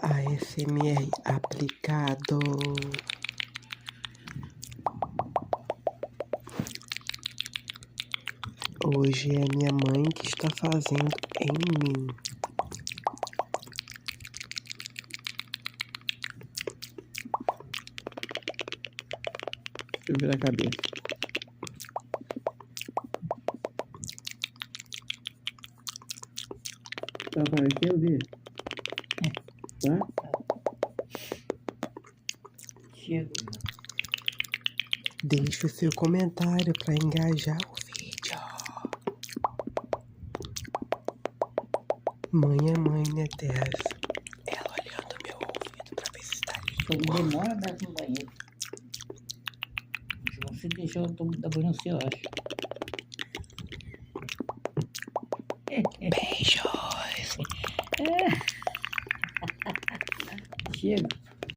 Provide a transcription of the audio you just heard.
ASMR aplicado. Hoje é minha mãe que está fazendo em mim. Deixa eu virar a cabeça. Tá aparecendo, Bia? Tá? Chega. Deixe o seu comentário para engajar o vídeo. Mãe é mãe, né, Tess? Ela olhando meu ouvido pra ver se está Só limpo. demora a dar no banheiro. Se você deixar eu tomo da banho, você acha. Beijos. Chega.